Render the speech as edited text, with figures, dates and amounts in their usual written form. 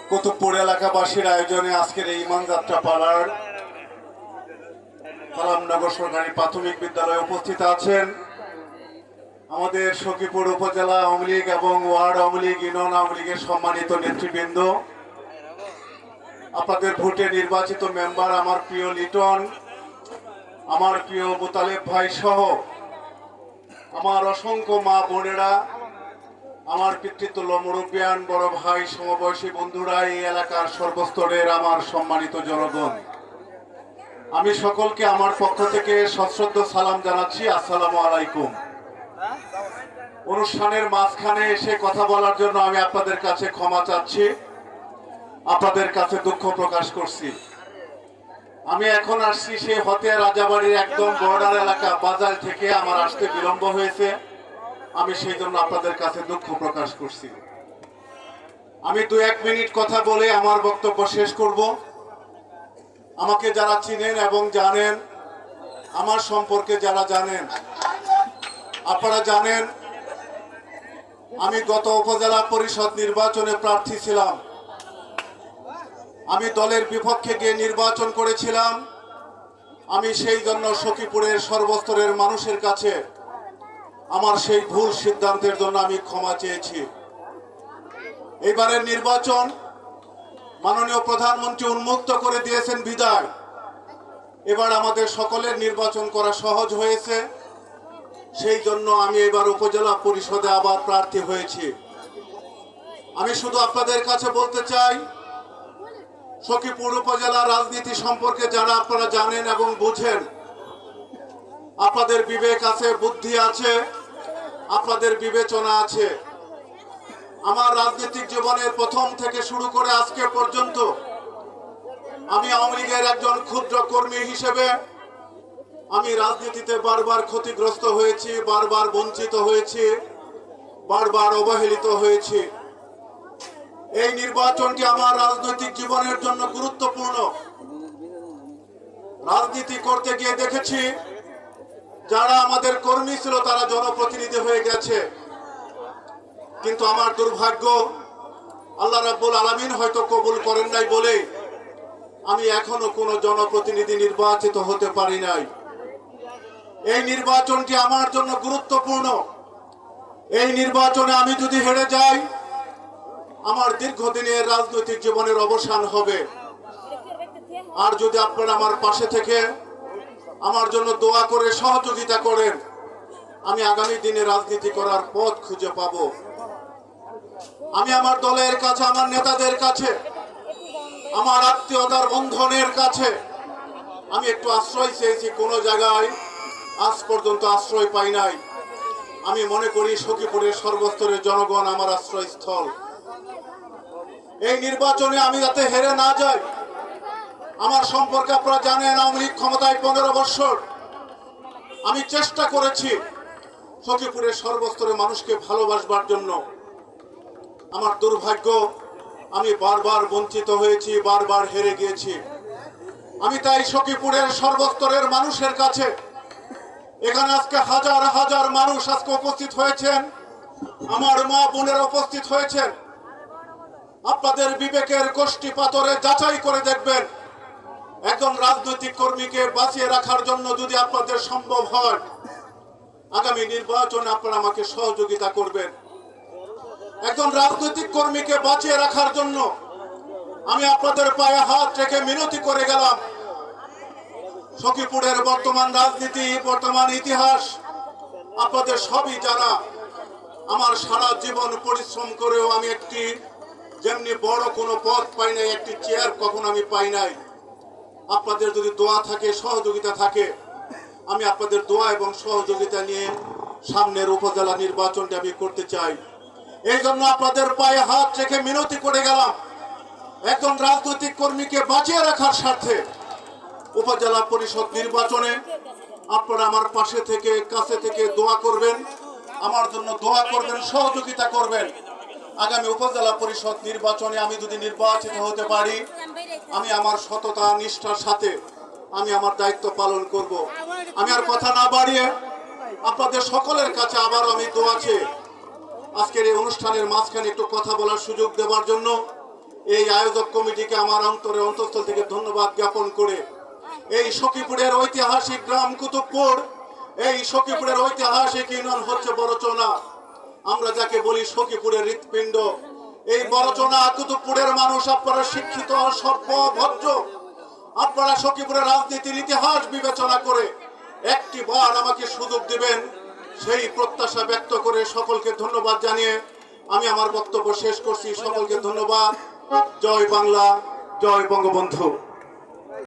কুতুবপুর এলাকাবাসীর আয়োজনে আজকের এই ইমান যাত্রা পাড়ার কালামনগর সরকারি প্রাথমিক বিদ্যালয়ে উপস্থিত আছেন আমাদের সখীপুর উপজেলা আওয়ামী লীগ এবং ওয়ার্ড আওয়ামী লীগ, ইউনিয়ন আওয়ামী লীগের সম্মানিত নেতৃবৃন্দ, আপনাদের ভোটে নির্বাচিত মেম্বার, আমার প্রিয় লিটন, আমার প্রিয় মুতালেব ভাই সহ আমার অসংখ্য মা বোনেরা, আমার পিতৃতুল্য মুরব্বিয়ান, বড় ভাই, সমবয়সী বন্ধুরা, এই এলাকার সর্বস্তরের আমার সম্মানিত জনগণ, আমি সকলকে আমার পক্ষ থেকে সশ্রদ্ধ সালাম জানাচ্ছি। আসসালামু আলাইকুম। অনুষ্ঠানের মাঝখানে এসে কথা বলার জন্য আমি আপনাদের কাছে ক্ষমা চাচ্ছি, আপনাদের কাছে দুঃখ প্রকাশ করছি। আমি এখন আসছি সেই হতিয়া রাজাবাড়ির একদম বর্ডার এলাকা বাজার থেকে, আমার আসতে বিলম্ব হয়েছে, আমি সেই জন্য আপনাদের কাছে দুঃখ প্রকাশ করছি। আমি 2-1 মিনিট কথা বলে আমার বক্তব্য শেষ করব। আমাকে যারা চিনেন এবং জানেন, আমার সম্পর্কে যারা জানেন, আপনারা জানেন আমি গত উপজেলা পরিষদ নির্বাচনে প্রার্থী ছিলাম। আমি দলের বিপক্ষে গিয়ে নির্বাচন করেছিলাম। আমি সেই জন্য সখীপুরের সর্বস্তরের মানুষের কাছে আমার সেই ভুল সিদ্ধান্তের জন্য আমি ক্ষমা চেয়েছি। এইবারের নির্বাচন মাননীয় প্রধানমন্ত্রী উন্মুক্ত করে দিয়েছেন বিদায় এবার আমাদের সকলের নির্বাচন করা সহজ হয়েছে। সেই জন্য আমি এবার উপজেলা পরিষদে আবার প্রার্থী হয়েছি। আমি শুধু আপনাদের কাছে বলতে চাই, সখীপুর উপজেলা রাজনীতি সম্পর্কে যারা আপনারা জানেন এবং বুঝেন, আপনাদের বিবেক আছে, বুদ্ধি আছে, আপনাদের বিবেচনা আছে। আমার রাজনৈতিক জীবনের প্রথম থেকে শুরু করে আজকে পর্যন্ত আমি আওয়ামী লীগের একজন ক্ষুদ্র কর্মী হিসেবে আমি রাজনীতিতে বারবার ক্ষতিগ্রস্ত হয়েছি, বারবার বঞ্চিত হয়েছি, বারবার অবহেলিত হয়েছি। এই নির্বাচনটি আমার রাজনৈতিক জীবনের জন্য গুরুত্বপূর্ণ। রাজনীতি করতে গিয়ে দেখেছি যারা আমাদের কর্মী ছিল তারা জনপ্রতিনিধি হয়ে গেছে, কিন্তু আমার দুর্ভাগ্য, আল্লাহ রাব্বুল আলামিন হয়তো কবুল করেন নাই বলে আমি এখনো কোনো জনপ্রতিনিধি নির্বাচিত হতে পারি নাই। এই নির্বাচনটি আমার জন্য গুরুত্বপূর্ণ। এই নির্বাচনে আমি যদি হেরে যাই, আমার দীর্ঘদিনের রাজনৈতিক জীবনের অবসান হবে। আর যদি আপনারা আমার পাশে থেকে আমার জন্য দোয়া করে সহযোগিতা করেন, আমি আগামী দিনে রাজনীতি করার পথ খুঁজে পাব। আমি আমার দলের কাছে, আমার নেতাদের কাছে, আমার আত্মীয়তার বন্ধনের কাছে আমি একটু আশ্রয় চেয়েছি। কোনো জায়গায় আজ পর্যন্ত আশ্রয় পাই নাই। আমি মনে করি সখীপুরের সর্বস্তরের জনগণ আমার আশ্রয়স্থল। এই নির্বাচনে আমি যাতে হেরে না যাই, আমার সম্পর্কে আপনারা জানেন, আওয়ামী লীগ ক্ষমতায় 15 বছর। আমি চেষ্টা করেছি সখীপুরের সর্বস্তরের মানুষকে ভালোবাসবার জন্য। আমার দুর্ভাগ্য, আমি বারবার বঞ্চিত হয়েছি, বারবার হেরে গিয়েছি। আমি তাই সখীপুরের সর্বস্তরের মানুষের কাছে, এখানে আজকে হাজার হাজার মানুষ আজকে উপস্থিত হয়েছেন, আমার মা বোনেরা উপস্থিত হয়েছেন। আপনাদের বিবেকের গোষ্ঠী পাথরে যাচাই করে দেখবেন, একজন রাজনৈতিক কর্মীকে বাঁচিয়ে রাখার জন্য যদি আপনাদের সম্ভব হয়, আগামী নির্বাচনে আপনারা আমাকে সহযোগিতা করবেন। একজন রাজনৈতিক কর্মীকে বাঁচিয়ে রাখার জন্য আমি আপনাদের পায়ে হাত রেখে মিনতি করে গেলাম। সখীপুরের বর্তমান রাজনীতি, বর্তমান ইতিহাস আপনাদের সবই জানা। আমার সারা জীবন পরিশ্রম করেও আমি একটি যেমনি বড় কোনো পদ পাই নাই, একটি চেয়ার কখনো আমি পাই নাই। আপনাদের যদি দোয়া থাকে, সহযোগিতা থাকে, আমি আপনাদের দোয়া এবং সহযোগিতা নিয়ে সামনের উপজেলা নির্বাচনটি আমি করতে চাই। এই জন্য আপনাদের পায়ে হাত রেখে মিনতি করে গেলাম, একজন রাজনৈতিক কর্মীকে বাঁচিয়ে রাখার স্বার্থে উপজেলা পরিষদ নির্বাচনে আপনারা আমার পাশে থেকে, কাছে থেকে দোয়া করবেন, আমার জন্য দোয়া করবেন, সহযোগিতা করবেন। আগামী উপজেলা পরিষদ নির্বাচনে আমি যদি নির্বাচিত হতে পারি, আমি আমার সততা নিষ্ঠার সাথে আমি আমার দায়িত্ব পালন করব। আমি আর কথা না বাড়িয়ে আপনাদের সকলের কাছে আবারও আমি দোয়া চেয়ে আজকের এই অনুষ্ঠানের মাঝখানে একটু কথা বলার সুযোগ দেওয়ার জন্য এই আয়োজক কমিটিকে আমার অন্তঃস্থল থেকে ধন্যবাদ জ্ঞাপন করে এই সখীপুরের ঐতিহাসিক গ্রাম কুতুবপুর, এই সখীপুরের ঐতিহাসিক ইউনিয়ন হচ্ছে বড়চনা, আমরা যাকে বলি সখীপুরের হৃৎপিণ্ড। এই বড়চনা কুতুবপুরের মানুষ আপনারা শিক্ষিত, সভ্য, ভদ্র, আপনারা সখীপুরের রাজনীতির ইতিহাস বিবেচনা করে একটি বার আমাকে সুযোগ দিবেন, সেই প্রত্যাশা ব্যক্ত করে সকলকে ধন্যবাদ জানিয়ে আমি আমার বক্তব্য শেষ করছি। সকলকে ধন্যবাদ। জয় বাংলা, জয় বঙ্গবন্ধু।